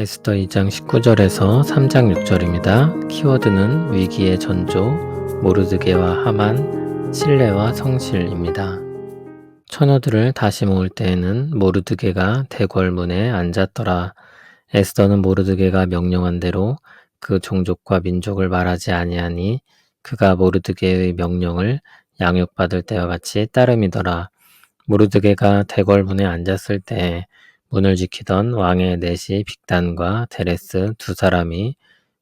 에스더 2장 19절에서 3장 6절입니다. 키워드는 위기의 전조, 모르드게와 하만, 신뢰와 성실입니다. 처녀들을 다시 모을 때에는 모르드게가 대궐문에 앉았더라. 에스더는 모르드게가 명령한 대로 그 종족과 민족을 말하지 아니하니 그가 모르드게의 명령을 양육받을 때와 같이 따름이더라. 모르드게가 대궐문에 앉았을 때 문을 지키던 왕의 내시 빅단과 데레스 두 사람이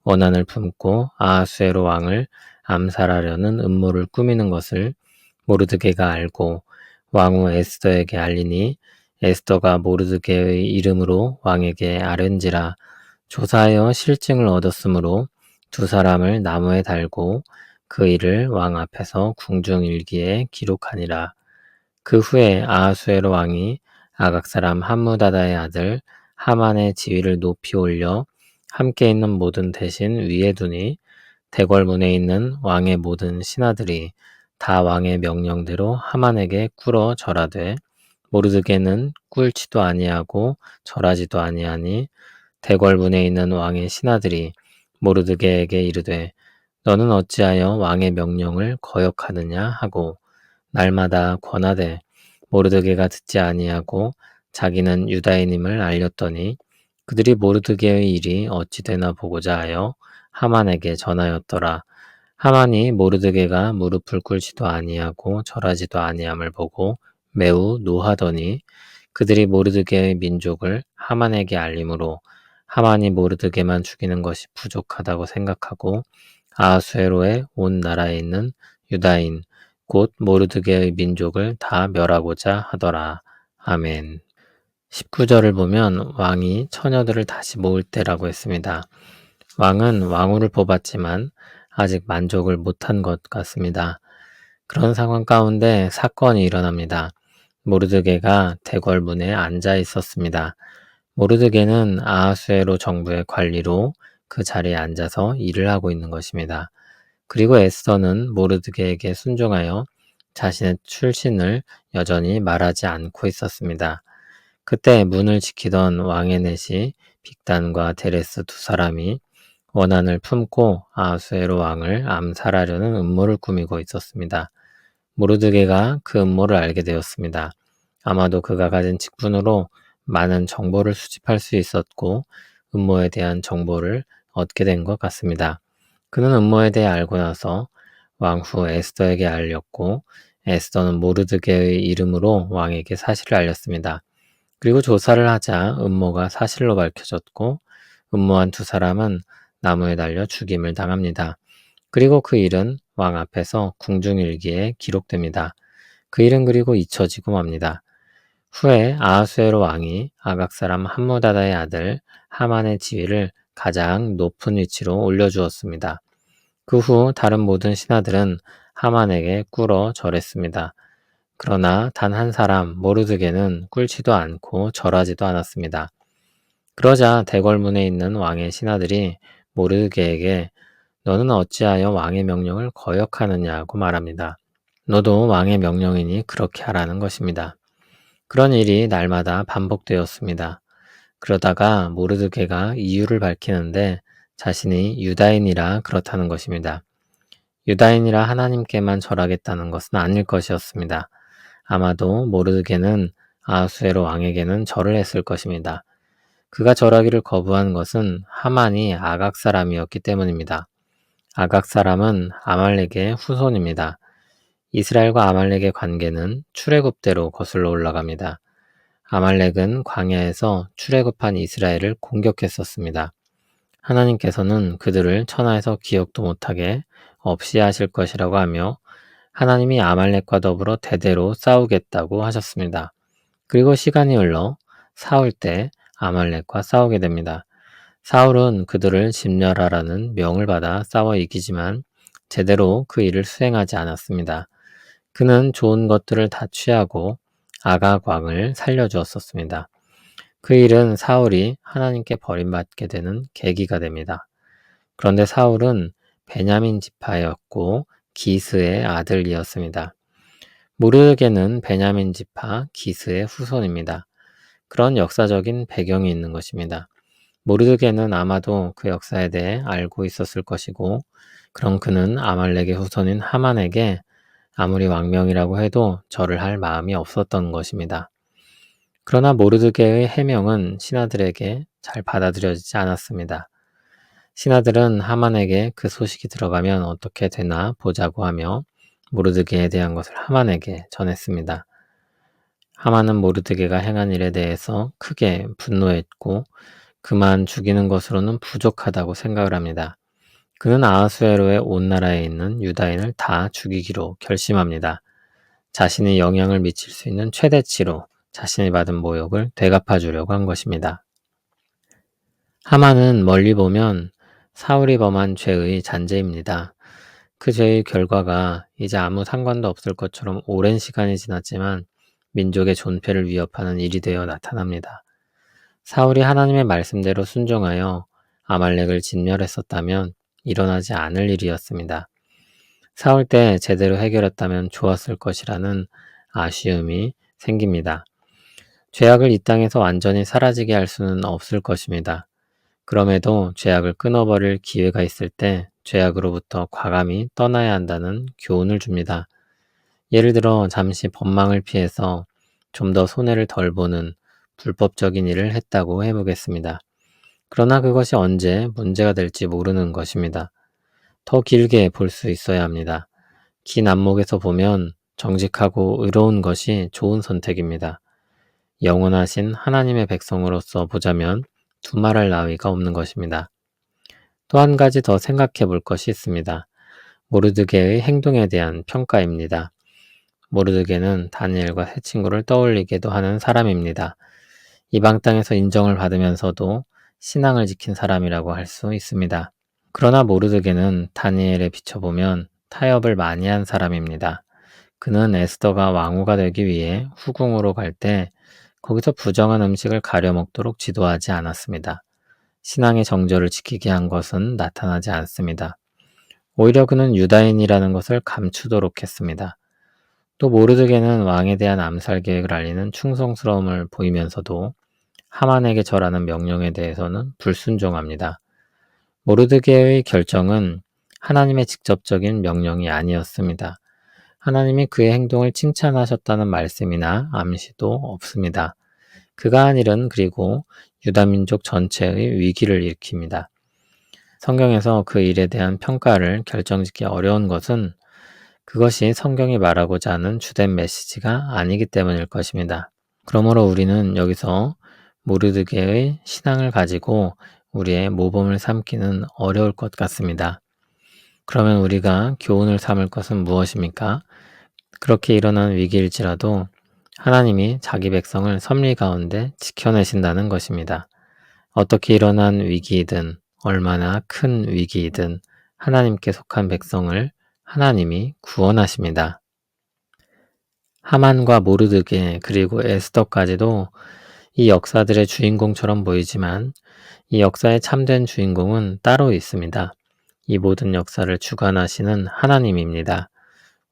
원한을 품고 아하수에로 왕을 암살하려는 음모를 꾸미는 것을 모르드게가 알고 왕후 에스더에게 알리니 에스더가 모르드게의 이름으로 왕에게 아뢰는지라. 조사하여 실증을 얻었으므로 두 사람을 나무에 달고 그 일을 왕 앞에서 궁중일기에 기록하니라. 그 후에 아하수에로 왕이 아각 사람 함무다다의 아들 하만의 지위를 높이 올려 함께 있는 모든 대신 위에 두니 대궐문에 있는 왕의 모든 신하들이 다 왕의 명령대로 하만에게 꿇어 절하되 모르드게는 꿇지도 아니하고 절하지도 아니하니 대궐문에 있는 왕의 신하들이 모르드게에게 이르되 너는 어찌하여 왕의 명령을 거역하느냐 하고 날마다 권하되 모르드게가 듣지 아니하고 자기는 유다인임을 알렸더니 그들이 모르드게의 일이 어찌 되나 보고자 하여 하만에게 전하였더라. 하만이 모르드게가 무릎을 꿇지도 아니하고 절하지도 아니함을 보고 매우 노하더니 그들이 모르드게의 민족을 하만에게 알림으로 하만이 모르드게만 죽이는 것이 부족하다고 생각하고 아하수에로의 온 나라에 있는 유다인 곧 모르드게의 민족을 다 멸하고자 하더라. 아멘. 19절을 보면 왕이 처녀들을 다시 모을 때라고 했습니다. 왕은 왕후를 뽑았지만 아직 만족을 못한 것 같습니다. 그런 상황 가운데 사건이 일어납니다. 모르드게가 대궐문에 앉아 있었습니다. 모르드게는 아하수에로 정부의 관리로 그 자리에 앉아서 일을 하고 있는 것입니다. 그리고 에스더는 모르드게에게 순종하여 자신의 출신을 여전히 말하지 않고 있었습니다. 그때 문을 지키던 왕의 넷이 빅단과 데레스 두 사람이 원한을 품고 아하수에로 왕을 암살하려는 음모를 꾸미고 있었습니다. 모르드게가 그 음모를 알게 되었습니다. 아마도 그가 가진 직분으로 많은 정보를 수집할 수 있었고 음모에 대한 정보를 얻게 된 것 같습니다. 그는 음모에 대해 알고 나서 왕후 에스더에게 알렸고 에스더는 모르드게의 이름으로 왕에게 사실을 알렸습니다. 그리고 조사를 하자 음모가 사실로 밝혀졌고 음모한 두 사람은 나무에 달려 죽임을 당합니다. 그리고 그 일은 왕 앞에서 궁중일기에 기록됩니다. 그 일은 그리고 잊혀지고 맙니다. 후에 아하수에로 왕이 아각 사람 함무다다의 아들 하만의 지위를 가장 높은 위치로 올려주었습니다. 그 후 다른 모든 신하들은 하만에게 꿇어 절했습니다. 그러나 단 한 사람 모르드게는 꿇지도 않고 절하지도 않았습니다. 그러자 대궐문에 있는 왕의 신하들이 모르드게에게 너는 어찌하여 왕의 명령을 거역하느냐고 말합니다. 너도 왕의 명령이니 그렇게 하라는 것입니다. 그런 일이 날마다 반복되었습니다. 그러다가 모르드게가 이유를 밝히는데 자신이 유다인이라 그렇다는 것입니다. 유다인이라 하나님께만 절하겠다는 것은 아닐 것이었습니다. 아마도 모르드게는 아하수에로 왕에게는 절을 했을 것입니다. 그가 절하기를 거부한 것은 하만이 아각 사람이었기 때문입니다. 아각 사람은 아말렉의 후손입니다. 이스라엘과 아말렉의 관계는 출애굽대로 거슬러 올라갑니다. 아말렉은 광야에서 출애굽한 이스라엘을 공격했었습니다. 하나님께서는 그들을 천하에서 기억도 못하게 없이 하실 것이라고 하며 하나님이 아말렉과 더불어 대대로 싸우겠다고 하셨습니다. 그리고 시간이 흘러 사울 때 아말렉과 싸우게 됩니다. 사울은 그들을 진멸하라는 명을 받아 싸워 이기지만 제대로 그 일을 수행하지 않았습니다. 그는 좋은 것들을 다 취하고 아각 왕을 살려주었었습니다. 그 일은 사울이 하나님께 버림받게 되는 계기가 됩니다. 그런데 사울은 베냐민 지파였고 기스의 아들이었습니다. 모르드게는 베냐민 지파 기스의 후손입니다. 그런 역사적인 배경이 있는 것입니다. 모르드게는 아마도 그 역사에 대해 알고 있었을 것이고, 그럼 그는 아말렉의 후손인 하만에게 아무리 왕명이라고 해도 절을 할 마음이 없었던 것입니다. 그러나 모르드게의 해명은 신하들에게 잘 받아들여지지 않았습니다. 신하들은 하만에게 그 소식이 들어가면 어떻게 되나 보자고 하며 모르드게에 대한 것을 하만에게 전했습니다. 하만은 모르드게가 행한 일에 대해서 크게 분노했고 그만 죽이는 것으로는 부족하다고 생각을 합니다. 그는 아하수에로의 온 나라에 있는 유다인을 다 죽이기로 결심합니다. 자신이 영향을 미칠 수 있는 최대치로 자신이 받은 모욕을 되갚아 주려고 한 것입니다. 하만은 멀리 보면 사울이 범한 죄의 잔재입니다. 그 죄의 결과가 이제 아무 상관도 없을 것처럼 오랜 시간이 지났지만 민족의 존폐를 위협하는 일이 되어 나타납니다. 사울이 하나님의 말씀대로 순종하여 아말렉을 진멸했었다면 일어나지 않을 일이었습니다. 싸울 때 제대로 해결했다면 좋았을 것이라는 아쉬움이 생깁니다. 죄악을 이 땅에서 완전히 사라지게 할 수는 없을 것입니다. 그럼에도 죄악을 끊어버릴 기회가 있을 때 죄악으로부터 과감히 떠나야 한다는 교훈을 줍니다. 예를 들어 잠시 법망을 피해서 좀 더 손해를 덜 보는 불법적인 일을 했다고 해보겠습니다. 그러나 그것이 언제 문제가 될지 모르는 것입니다. 더 길게 볼 수 있어야 합니다. 긴 안목에서 보면 정직하고 의로운 것이 좋은 선택입니다. 영원하신 하나님의 백성으로서 보자면 두말할 나위가 없는 것입니다. 또 한 가지 더 생각해 볼 것이 있습니다. 모르드게의 행동에 대한 평가입니다. 모르드게는 다니엘과 새 친구를 떠올리게도 하는 사람입니다. 이방 땅에서 인정을 받으면서도 신앙을 지킨 사람이라고 할 수 있습니다. 그러나 모르드게는 다니엘에 비춰보면 타협을 많이 한 사람입니다. 그는 에스더가 왕후가 되기 위해 후궁으로 갈 때 거기서 부정한 음식을 가려 먹도록 지도하지 않았습니다. 신앙의 정절을 지키게 한 것은 나타나지 않습니다. 오히려 그는 유다인이라는 것을 감추도록 했습니다. 또 모르드게는 왕에 대한 암살 계획을 알리는 충성스러움을 보이면서도 하만에게 절하는 명령에 대해서는 불순종합니다. 모르드게의 결정은 하나님의 직접적인 명령이 아니었습니다. 하나님이 그의 행동을 칭찬하셨다는 말씀이나 암시도 없습니다. 그가 한 일은 그리고 유다민족 전체의 위기를 일으킵니다. 성경에서 그 일에 대한 평가를 결정짓기 어려운 것은 그것이 성경이 말하고자 하는 주된 메시지가 아니기 때문일 것입니다. 그러므로 우리는 여기서 모르드게의 신앙을 가지고 우리의 모범을 삼기는 어려울 것 같습니다. 그러면 우리가 교훈을 삼을 것은 무엇입니까? 그렇게 일어난 위기일지라도 하나님이 자기 백성을 섭리 가운데 지켜내신다는 것입니다. 어떻게 일어난 위기이든 얼마나 큰 위기이든 하나님께 속한 백성을 하나님이 구원하십니다. 하만과 모르드게 그리고 에스더까지도 이 역사들의 주인공처럼 보이지만 이 역사의 참된 주인공은 따로 있습니다. 이 모든 역사를 주관하시는 하나님입니다.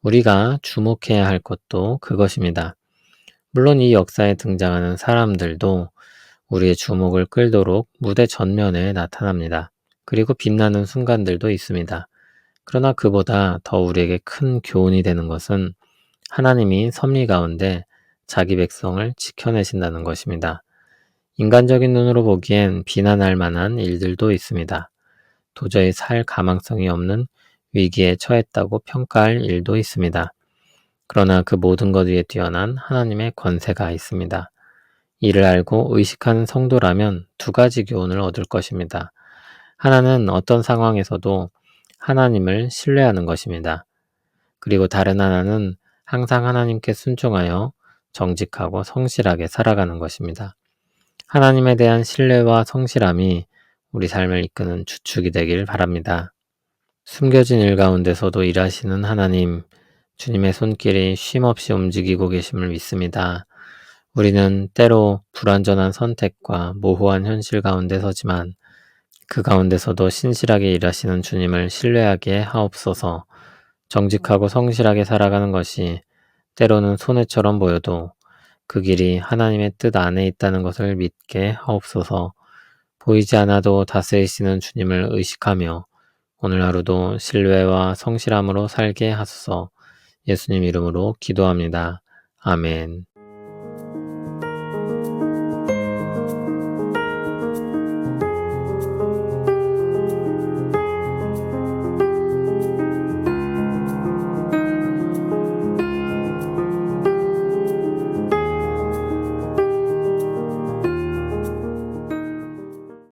우리가 주목해야 할 것도 그것입니다. 물론 이 역사에 등장하는 사람들도 우리의 주목을 끌도록 무대 전면에 나타납니다. 그리고 빛나는 순간들도 있습니다. 그러나 그보다 더 우리에게 큰 교훈이 되는 것은 하나님이 섭리 가운데 자기 백성을 지켜내신다는 것입니다. 인간적인 눈으로 보기엔 비난할 만한 일들도 있습니다. 도저히 살 가망성이 없는 위기에 처했다고 평가할 일도 있습니다. 그러나 그 모든 것 위에 뛰어난 하나님의 권세가 있습니다. 이를 알고 의식하는 성도라면 두 가지 교훈을 얻을 것입니다. 하나는 어떤 상황에서도 하나님을 신뢰하는 것입니다. 그리고 다른 하나는 항상 하나님께 순종하여 정직하고 성실하게 살아가는 것입니다. 하나님에 대한 신뢰와 성실함이 우리 삶을 이끄는 주축이 되길 바랍니다. 숨겨진 일 가운데서도 일하시는 하나님, 주님의 손길이 쉼없이 움직이고 계심을 믿습니다. 우리는 때로 불완전한 선택과 모호한 현실 가운데 서지만 그 가운데서도 신실하게 일하시는 주님을 신뢰하게 하옵소서. 정직하고 성실하게 살아가는 것이 때로는 손해처럼 보여도 그 길이 하나님의 뜻 안에 있다는 것을 믿게 하옵소서. 보이지 않아도 다스리시는 주님을 의식하며 오늘 하루도 신뢰와 성실함으로 살게 하소서. 예수님 이름으로 기도합니다. 아멘.